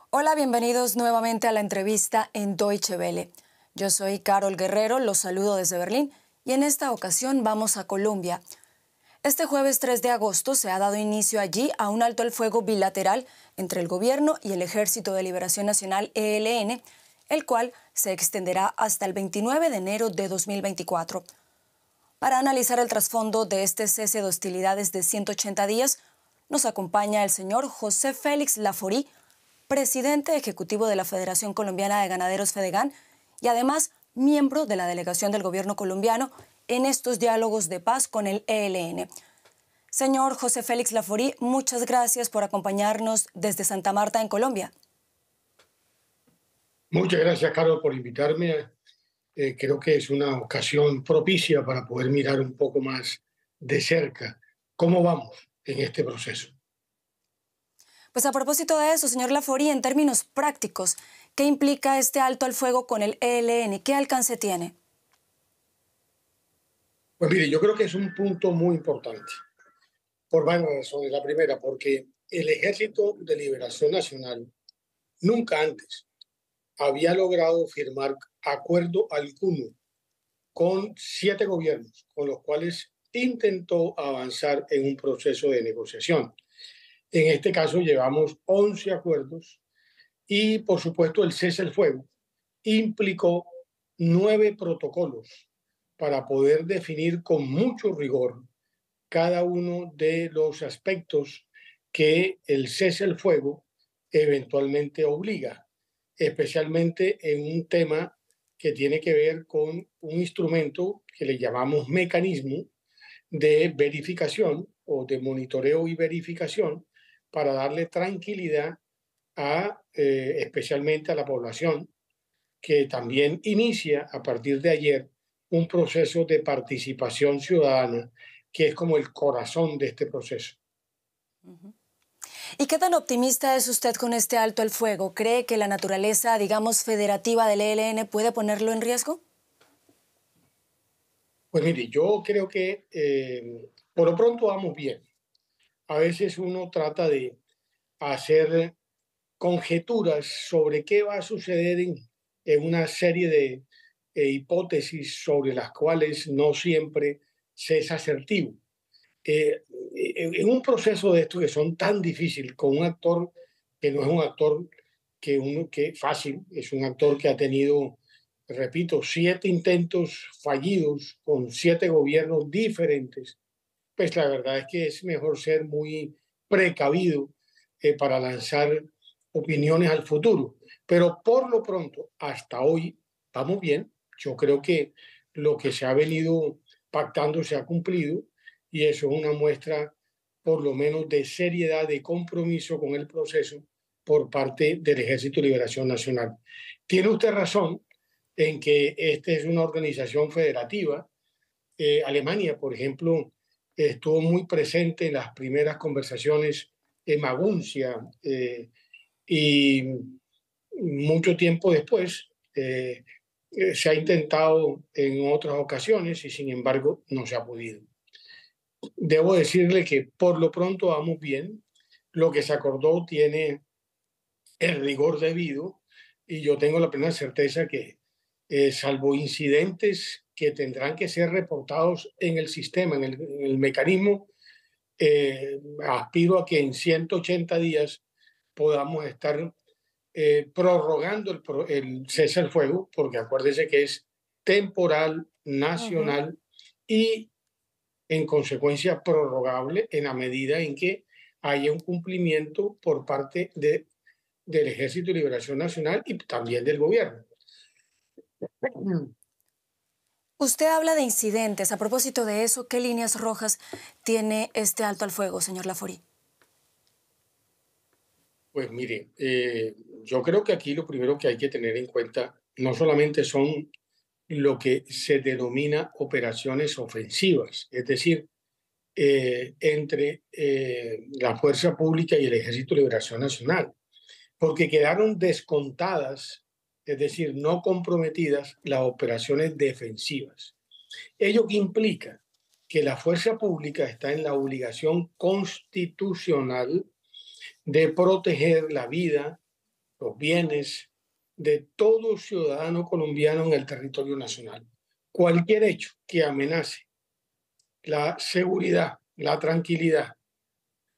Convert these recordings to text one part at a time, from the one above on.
Hola, bienvenidos nuevamente a la entrevista en Deutsche Welle. Yo soy Carol Guerrero, los saludo desde Berlín y en esta ocasión vamos a Colombia. Este jueves 3 de agosto se ha dado inicio allí a un alto el fuego bilateral entre el gobierno y el Ejército de Liberación Nacional ELN, el cual se extenderá hasta el 29 de enero de 2024. Para analizar el trasfondo de este cese de hostilidades de 180 días, nos acompaña el señor José Félix Laforí, presidente ejecutivo de la Federación Colombiana de Ganaderos Fedegan y además miembro de la delegación del gobierno colombiano en estos diálogos de paz con el ELN. Señor José Félix Laforí, muchas gracias por acompañarnos desde Santa Marta, en Colombia. Muchas gracias, Carlos, por invitarme. Creo que es una ocasión propicia para poder mirar un poco más de cerca cómo vamos en este proceso. Pues a propósito de eso, señor Laforí, en términos prácticos, ¿qué implica este alto al fuego con el ELN? ¿Qué alcance tiene? Pues mire, yo creo que es un punto muy importante, por varias razones. La primera, porque el Ejército de Liberación Nacional nunca antes había logrado firmar acuerdo alguno con 7 gobiernos, con los cuales intentó avanzar en un proceso de negociación. En este caso llevamos 11 acuerdos y, por supuesto, el cese al fuego implicó 9 protocolos para poder definir con mucho rigor cada uno de los aspectos que el cese al fuego eventualmente obliga, especialmente en un tema que tiene que ver con un instrumento que le llamamos mecanismo de verificación o de monitoreo y verificación para darle tranquilidad especialmente a la población, que también inicia a partir de ayer un proceso de participación ciudadana que es como el corazón de este proceso. ¿Y qué tan optimista es usted con este alto al fuego? ¿Cree que la naturaleza, digamos, federativa del ELN puede ponerlo en riesgo? Pues mire, yo creo que por lo pronto vamos bien. A veces uno trata de hacer conjeturas sobre qué va a suceder en una serie de hipótesis sobre las cuales no siempre se es asertivo. En un proceso de estos que son tan difíciles, con un actor que no es un actor que fácil, es un actor que ha tenido, repito, 7 intentos fallidos con 7 gobiernos diferentes, pues la verdad es que es mejor ser muy precavido para lanzar opiniones al futuro. Pero por lo pronto, hasta hoy, vamos bien. Yo creo que lo que se ha venido pactando se ha cumplido y eso es una muestra por lo menos de seriedad, de compromiso con el proceso por parte del Ejército de Liberación Nacional. Tiene usted razón en que esta es una organización federativa. Alemania, por ejemplo, estuvo muy presente en las primeras conversaciones en Maguncia y mucho tiempo después se ha intentado en otras ocasiones y sin embargo no se ha podido. Debo decirle que por lo pronto vamos bien. Lo que se acordó tiene el rigor debido y yo tengo la plena certeza que salvo incidentes que tendrán que ser reportados en el sistema, en el mecanismo, aspiro a que en 180 días podamos estar prorrogando el cese al fuego, porque acuérdese que es temporal, nacional y en consecuencia prorrogable en la medida en que haya un cumplimiento por parte del Ejército de Liberación Nacional y también del gobierno. Usted habla de incidentes. A propósito de eso, ¿qué líneas rojas tiene este alto al fuego, señor Laforí? Pues mire, yo creo que aquí lo primero que hay que tener en cuenta no solamente son lo que se denomina operaciones ofensivas, es decir, entre la Fuerza Pública y el Ejército de Liberación Nacional, porque quedaron descontadas, es decir, no comprometidas las operaciones defensivas. ¿Ello qué implica? que la fuerza pública está en la obligación constitucional de proteger la vida, los bienes de todo ciudadano colombiano en el territorio nacional. Cualquier hecho que amenace la seguridad, la tranquilidad,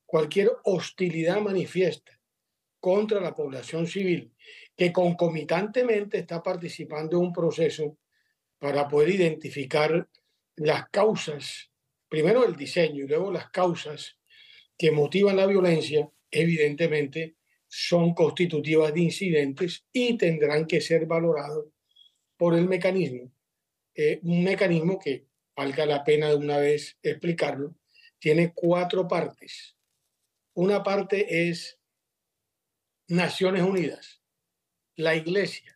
cualquier hostilidad manifiesta contra la población civil que concomitantemente está participando en un proceso para poder identificar las causas, primero el diseño y luego las causas que motivan la violencia, evidentemente son constitutivas de incidentes y tendrán que ser valorados por el mecanismo. Un mecanismo que, valga la pena de una vez explicarlo, tiene 4 partes. Una parte es Naciones Unidas, la Iglesia,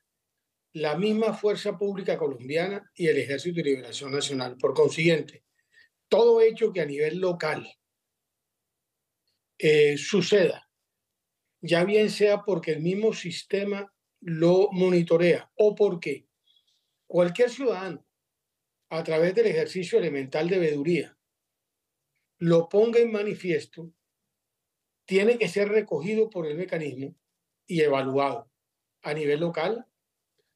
la misma Fuerza Pública Colombiana y el Ejército de Liberación Nacional. Por consiguiente, todo hecho que a nivel local suceda, ya bien sea porque el mismo sistema lo monitorea o porque cualquier ciudadano, a través del ejercicio elemental de veeduría, lo ponga en manifiesto, tiene que ser recogido por el mecanismo y evaluado a nivel local,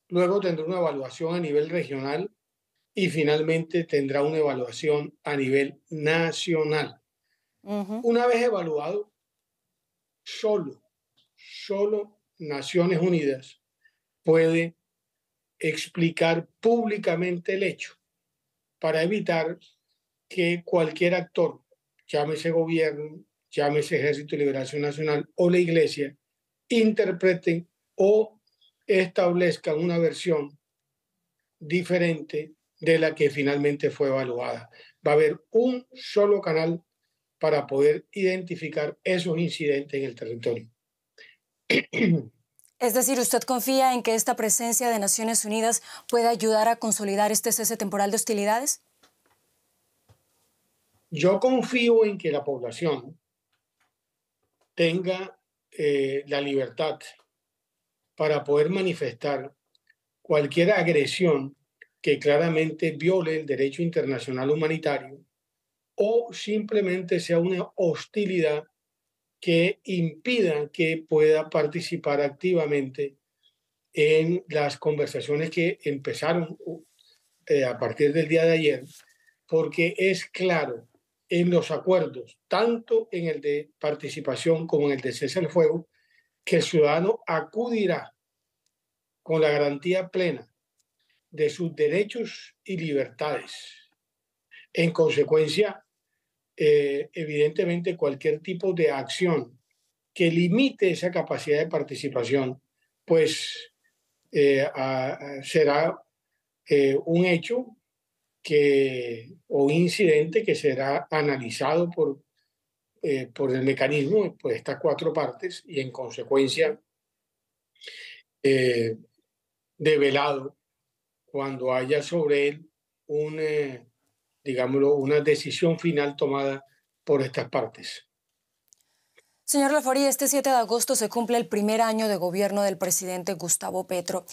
luego tendrá una evaluación a nivel regional y finalmente tendrá una evaluación a nivel nacional. Una vez evaluado, solo Naciones Unidas puede explicar públicamente el hecho para evitar que cualquier actor, llámese gobierno, llámese Ejército de Liberación Nacional o la Iglesia, interpreten o establezcan una versión diferente de la que finalmente fue evaluada. Va a haber un solo canal para poder identificar esos incidentes en el territorio. Es decir, ¿usted confía en que esta presencia de Naciones Unidas pueda ayudar a consolidar este cese temporal de hostilidades? Yo confío en que la población tenga la libertad para poder manifestar cualquier agresión que claramente viole el derecho internacional humanitario o simplemente sea una hostilidad que impida que pueda participar activamente en las conversaciones que empezaron a partir del día de ayer, porque es claro en los acuerdos, tanto en el de participación como en el de cese al fuego, que el ciudadano acudirá con la garantía plena de sus derechos y libertades. En consecuencia, evidentemente cualquier tipo de acción que limite esa capacidad de participación, pues será un hecho o un incidente que será analizado por el mecanismo, por estas 4 partes, y en consecuencia develado cuando haya sobre él digámoslo, una decisión final tomada por estas partes. Señor Laforí, este 7 de agosto se cumple el primer año de gobierno del presidente Gustavo Petro.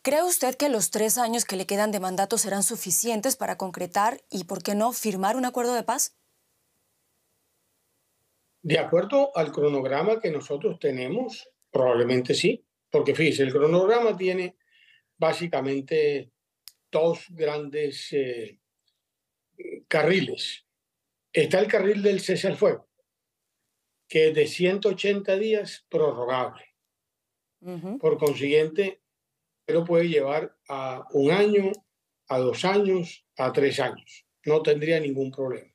¿Cree usted que los 3 años que le quedan de mandato serán suficientes para concretar y, por qué no, firmar un acuerdo de paz? De acuerdo al cronograma que nosotros tenemos, probablemente sí, porque fíjese, el cronograma tiene básicamente 2 grandes carriles. Está el carril del cese al fuego, que es de 180 días prorrogable. Por consiguiente, lo puede llevar a 1 año, a 2 años, a 3 años. No tendría ningún problema.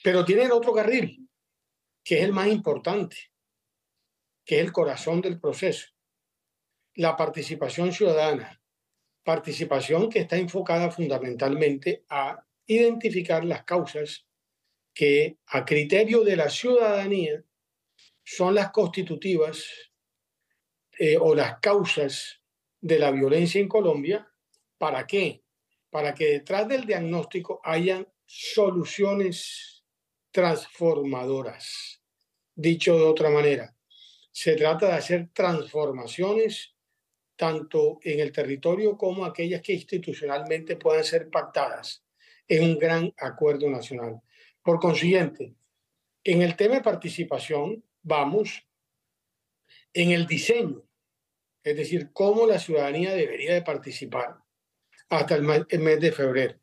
Pero tiene el otro carril, que es el más importante, que es el corazón del proceso. La participación ciudadana. Participación que está enfocada fundamentalmente a identificar las causas que, a criterio de la ciudadanía, son las constitutivas o las causas de la violencia en Colombia. ¿Para qué? Para que detrás del diagnóstico hayan soluciones transformadoras. Dicho de otra manera, se trata de hacer transformaciones tanto en el territorio como aquellas que institucionalmente puedan ser pactadas en un gran acuerdo nacional. Por consiguiente, en el tema de participación vamos en el diseño, es decir, cómo la ciudadanía debería de participar hasta el mes de febrero.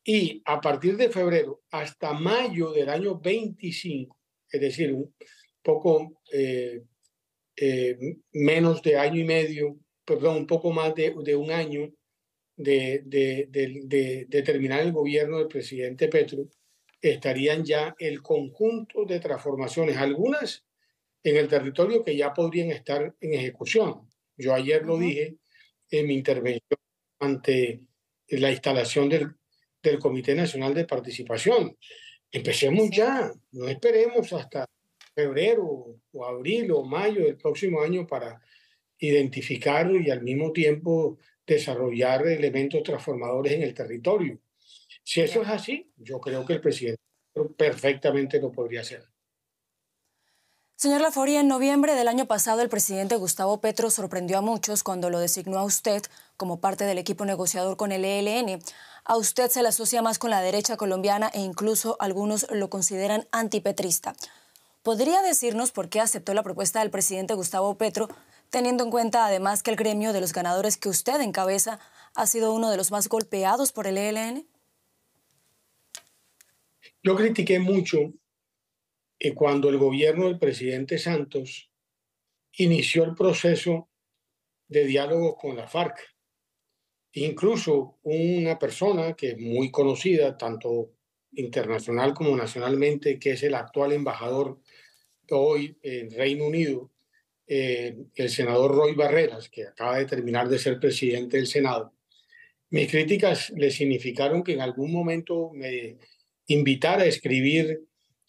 Y a partir de febrero hasta mayo del año 25, es decir, un poco menos de año y medio, perdón, un poco más de un año de terminar el gobierno del presidente Petro, estarían ya el conjunto de transformaciones, algunas en el territorio que ya podrían estar en ejecución. Yo ayer lo dije en mi intervención ante la instalación del Comité Nacional de Participación. Empecemos ya, no esperemos hasta febrero o abril o mayo del próximo año para identificar y al mismo tiempo desarrollar elementos transformadores en el territorio. Si eso es así, yo creo que el presidente perfectamente lo podría hacer. Señor Laforia, en noviembre del año pasado el presidente Gustavo Petro sorprendió a muchos cuando lo designó a usted como parte del equipo negociador con el ELN. A usted se le asocia más con la derecha colombiana e incluso algunos lo consideran antipetrista. ¿Podría decirnos por qué aceptó la propuesta del presidente Gustavo Petro, teniendo en cuenta además que el gremio de los ganadores que usted encabeza ha sido uno de los más golpeados por el ELN? Yo critiqué mucho cuando el gobierno del presidente Santos inició el proceso de diálogo con la FARC. Incluso una persona que es muy conocida, tanto internacional como nacionalmente, que es el actual embajador hoy en Reino Unido, el senador Roy Barreras, que acaba de terminar de ser presidente del Senado. Mis críticas le significaron que en algún momento me invitara a escribir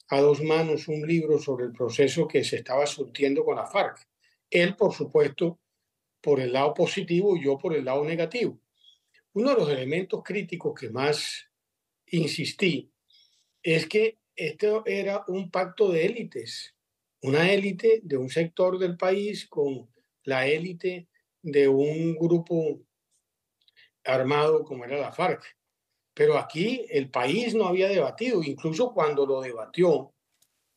a dos manos un libro sobre el proceso que se estaba surtiendo con la FARC. Él, por supuesto, por el lado positivo y yo por el lado negativo. Uno de los elementos críticos que más insistí es que esto era un pacto de élites, una élite de un sector del país con la élite de un grupo armado como era la FARC. Pero aquí el país no había debatido, incluso cuando lo debatió,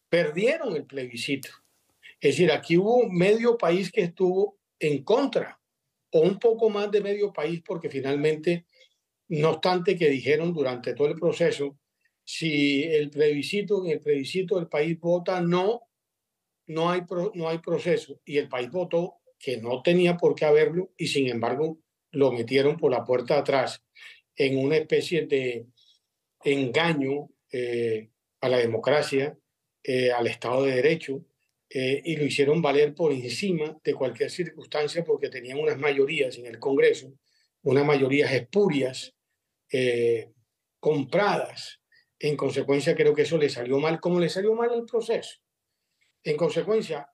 perdieron el plebiscito. Es decir, aquí hubo medio país que estuvo en contra, o un poco más de medio país, porque finalmente, no obstante que dijeron durante todo el proceso, si en el plebiscito el país vota no, no hay proceso, y el país votó que no tenía por qué haberlo, y sin embargo lo metieron por la puerta de atrás en una especie de engaño a la democracia, al Estado de Derecho, y lo hicieron valer por encima de cualquier circunstancia porque tenían unas mayorías en el Congreso, unas mayorías espurias, compradas. En consecuencia, creo que eso le salió mal, como le salió mal el proceso. En consecuencia,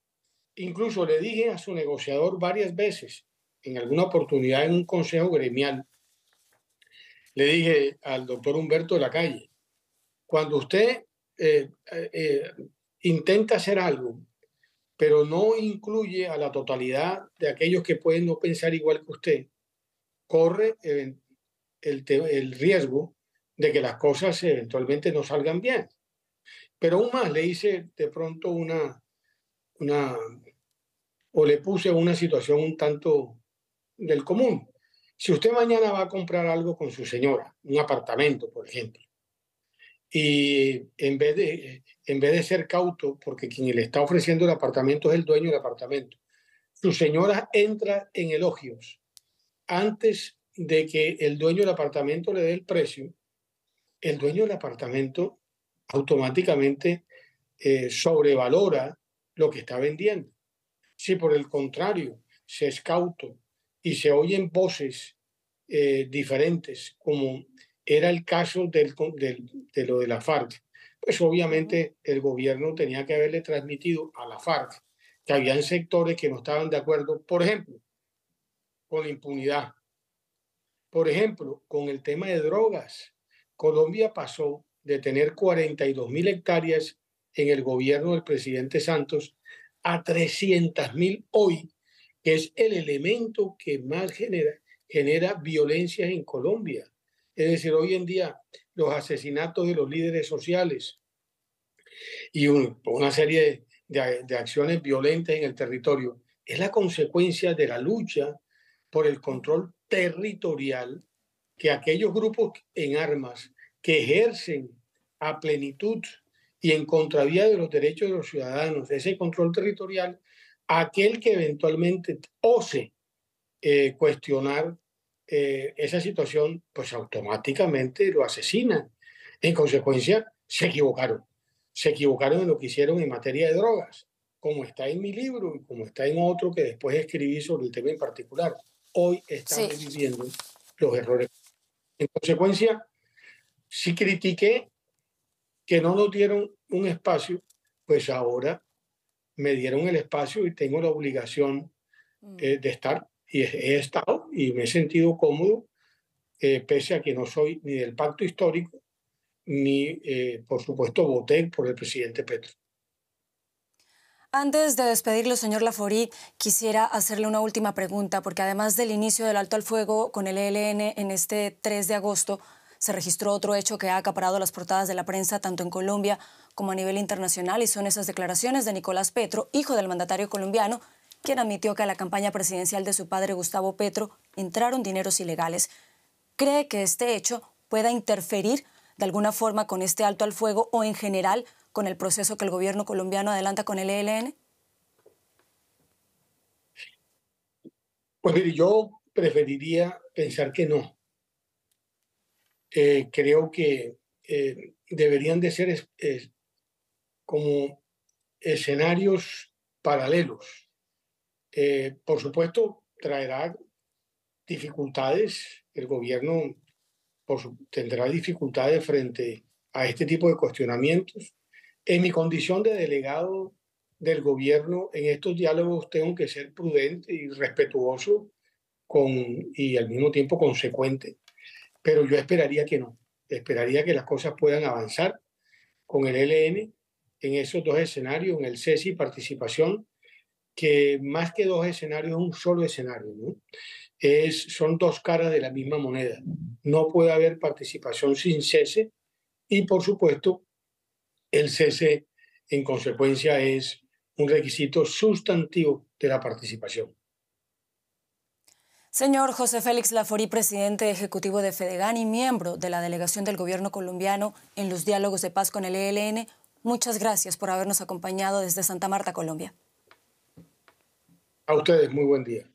incluso le dije a su negociador varias veces, en alguna oportunidad en un consejo gremial, le dije al doctor Humberto de la Calle, cuando usted intenta hacer algo, pero no incluye a la totalidad de aquellos que pueden no pensar igual que usted, corre el riesgo de que las cosas eventualmente no salgan bien. Pero aún más, le hice de pronto o le puse una situación un tanto del común. Si usted mañana va a comprar algo con su señora, un apartamento, por ejemplo, y en vez de ser cauto, porque quien le está ofreciendo el apartamento es el dueño del apartamento, su señora entra en elogios antes de que el dueño del apartamento le dé el precio, el dueño del apartamento automáticamente sobrevalora lo que está vendiendo. Si por el contrario se es cauto y se oyen voces diferentes, como era el caso de lo de la FARC, pues obviamente el gobierno tenía que haberle transmitido a la FARC que habían sectores que no estaban de acuerdo, por ejemplo, con la impunidad, por ejemplo, con el tema de drogas. Colombia pasó de tener 42.000 hectáreas en el gobierno del presidente Santos a 300.000 hoy, que es el elemento que más genera violencia en Colombia. Es decir, hoy en día los asesinatos de los líderes sociales y una serie de acciones violentas en el territorio es la consecuencia de la lucha por el control territorial que aquellos grupos en armas que ejercen a plenitud y en contravía de los derechos de los ciudadanos, ese control territorial, aquel que eventualmente ose cuestionar esa situación, pues automáticamente lo asesinan. En consecuencia, se equivocaron en lo que hicieron en materia de drogas, como está en mi libro y como está en otro que después escribí sobre el tema en particular. Hoy Sí. estamos viviendo los errores. En consecuencia, si critiqué que no nos dieron un espacio, pues ahora me dieron el espacio y tengo la obligación de estar. Y he estado y me he sentido cómodo, pese a que no soy ni del pacto histórico, ni, por supuesto, voté por el presidente Petro. Antes de despedirlo, señor Laforí, quisiera hacerle una última pregunta, porque además del inicio del alto al fuego con el ELN en este 3 de agosto, se registró otro hecho que ha acaparado las portadas de la prensa tanto en Colombia como a nivel internacional, y son esas declaraciones de Nicolás Petro, hijo del mandatario colombiano, quien admitió que a la campaña presidencial de su padre Gustavo Petro entraron dineros ilegales. ¿Cree que este hecho pueda interferir de alguna forma con este alto al fuego o en general con el proceso que el gobierno colombiano adelanta con el ELN? Pues mire, yo preferiría pensar que no. Creo que deberían de ser como escenarios paralelos. Por supuesto, traerá dificultades, el gobierno tendrá dificultades frente a este tipo de cuestionamientos. En mi condición de delegado del gobierno, en estos diálogos tengo que ser prudente y respetuoso y al mismo tiempo consecuente, pero yo esperaría que no, esperaría que las cosas puedan avanzar con el ELN en esos dos escenarios, en el cese y participación, que más que dos escenarios es un solo escenario, ¿no? Son dos caras de la misma moneda. No puede haber participación sin cese y, por supuesto, el cese, en consecuencia, es un requisito sustantivo de la participación. Señor José Félix Laforí, presidente ejecutivo de Fedegan y miembro de la delegación del gobierno colombiano en los diálogos de paz con el ELN, muchas gracias por habernos acompañado desde Santa Marta, Colombia. A ustedes, muy buen día.